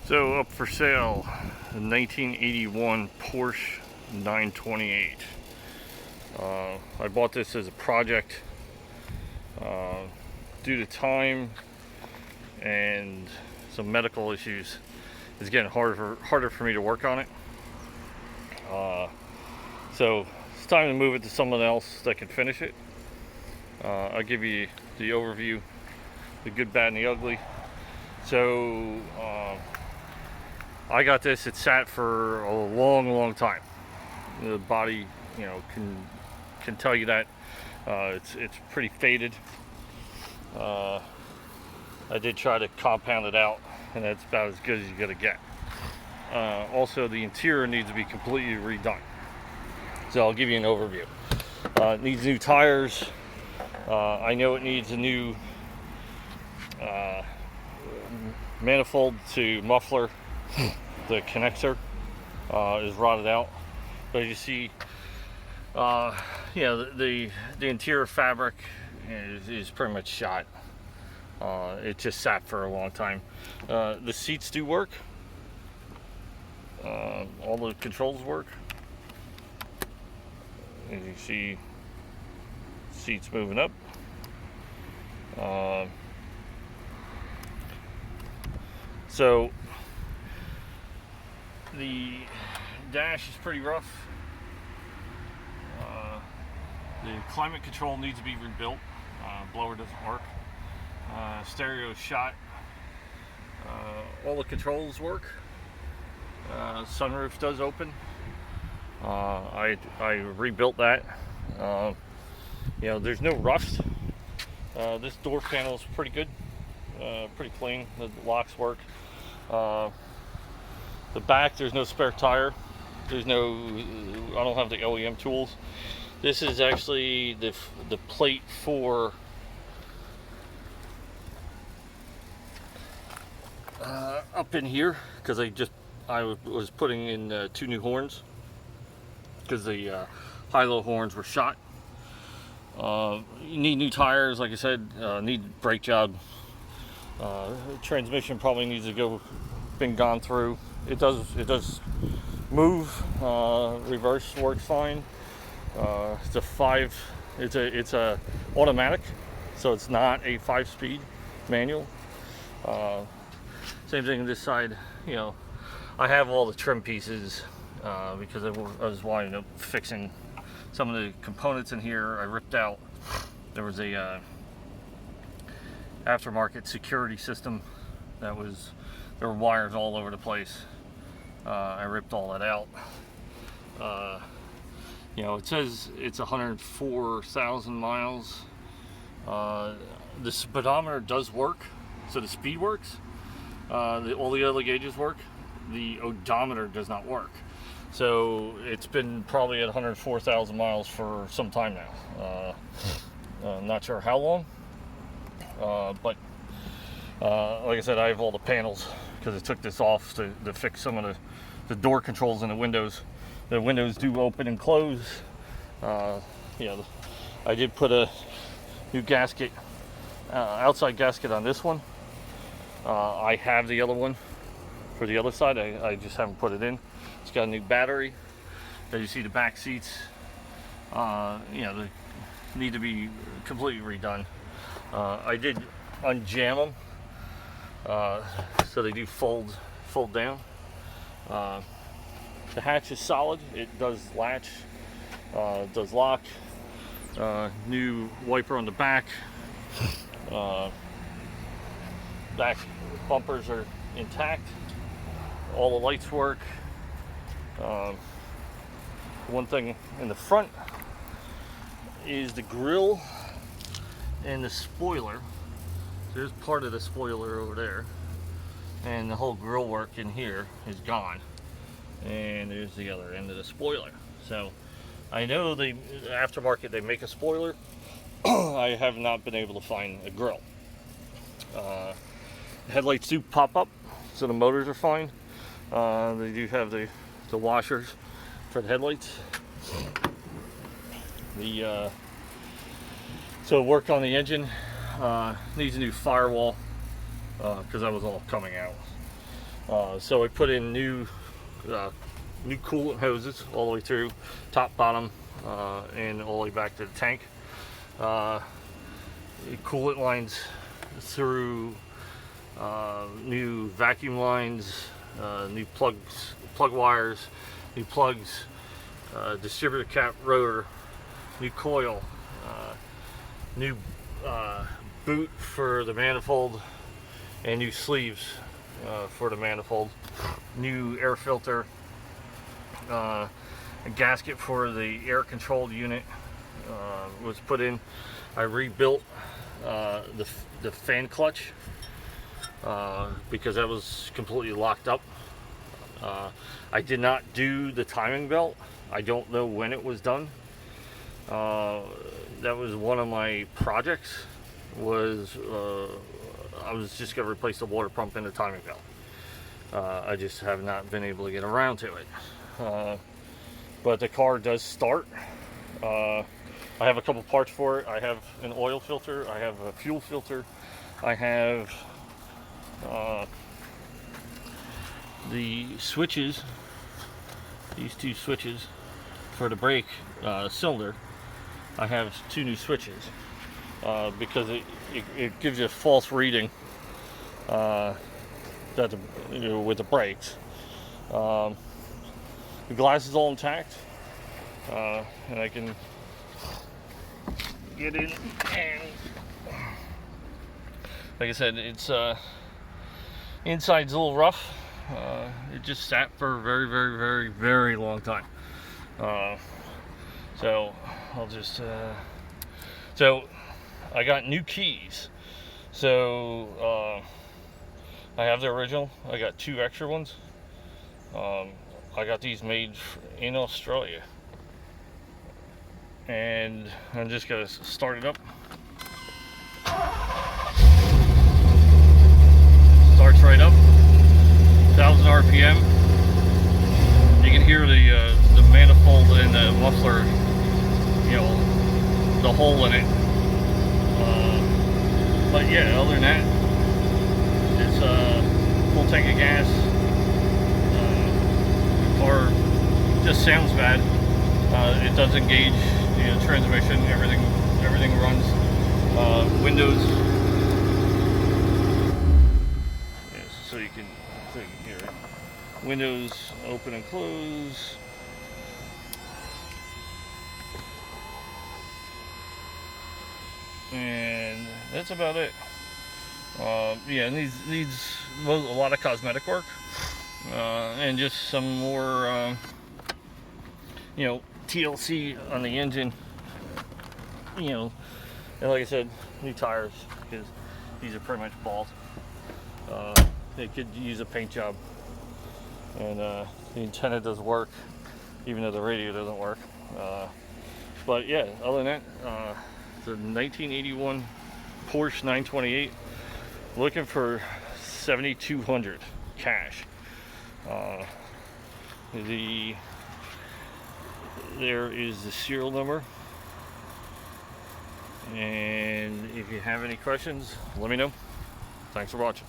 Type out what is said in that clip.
So up for sale, a 1981 Porsche 928. I bought this as a project due to time and some medical issues. It's getting harder for me to work on it. So it's time to move it to someone else that can finish it. I'll give you the overview, the good, bad, and the ugly. So I got this. It sat for a long time. The body, can tell you that. It's pretty faded. I did try to compound it out, and that's about as good as you're gonna get. Also, the interior needs to be completely redone. So I'll give you an overview. It needs new tires. I know it needs a new manifold to muffler. The connector is rotted out, but as you see, the interior fabric is pretty much shot. It just sat for a long time. The seats do work. All the controls work. As you see, seats moving up. So the dash is pretty rough. The climate control needs to be rebuilt. Blower doesn't work. Stereo is shot. All the controls work. Sunroof does open. I rebuilt that. There's no rust. This door panel is pretty good. Pretty clean. The locks work. The back, there's no spare tire. I don't have the OEM tools. This is actually the plate for up in here, because I was putting in 2 new horns because the high-low horns were shot. You need new tires, like I said. Need brake job. Transmission probably needs to been gone through. It does move. Reverse works fine. It's a automatic, so it's not a 5-speed manual. Same thing on this side. I have all the trim pieces because I was wanting to fixing some of the components in here. I ripped out. There was a aftermarket security system there were wires all over the place. I ripped all that out. It says it's 104,000 miles. The speedometer does work, so the speed works. All the other gauges work. The odometer does not work. So it's been probably at 104,000 miles for some time now. I'm not sure how long, but like I said, I have all the panels because I took this off to fix some of the door controls in the windows. The windows do open and close. I did put a new gasket, outside gasket on this one. I have the other one for the other side. I just haven't put it in. It's got a new battery. As you see, the back seats, they need to be completely redone. I did unjam them, so they do fold down. The hatch is solid. It does latch. It does lock. New wiper on the back. Back bumpers are intact. All the lights work. One thing in the front is the grille and the spoiler. There's part of the spoiler over there, and the whole grille work in here is gone. And there's the other end of the spoiler. So I know the aftermarket, they make a spoiler. I have not been able to find a grill. Headlights do pop up, so the motors are fine. They do have the washers for the headlights. So work on the engine. Needs a new firewall because that was all coming out. So I put in new coolant hoses all the way through, top, bottom, and all the way back to the tank. Coolant lines through, new vacuum lines, new plug wires, new plugs, distributor cap rotor, new coil, new boot for the manifold, and new sleeves for the manifold, new air filter, a gasket for the air controlled unit was put in. I rebuilt the fan clutch because that was completely locked up. I did not do the timing belt. I don't know when it was done. That was one of my projects. I was just going to replace the water pump and the timing belt. I just have not been able to get around to it. But the car does start. I have a couple parts for it. I have an oil filter, I have a fuel filter, I have the switches, these two switches for the brake cylinder. I have two new switches because it gives you a false reading that with the brakes. The glass is all intact, and I can get in, and like I said, it's inside's a little rough. It just sat for a very long time. So I'll just so I got new keys. So I have the original. I got two extra ones. I got these made in Australia, and I'm just gonna start it up. Starts right up, 1,000 RPM. You can hear the manifold and the muffler, you know, the hole in it. But yeah, other than that, it's full tank of gas. The car just sounds bad. It does engage, you know, transmission. Everything runs. Windows. Yes, so you can hear it. Windows open and close. And that's about it. Yeah, and these needs a lot of cosmetic work, and just some more, you know, TLC on the engine. You know, and like I said, new tires, because these are pretty much bald. They could use a paint job, and the antenna does work, even though the radio doesn't work. But yeah, other than that, the 1981 Porsche 928, looking for $7,200 cash. There is the serial number, and if you have any questions, let me know. Thanks for watching.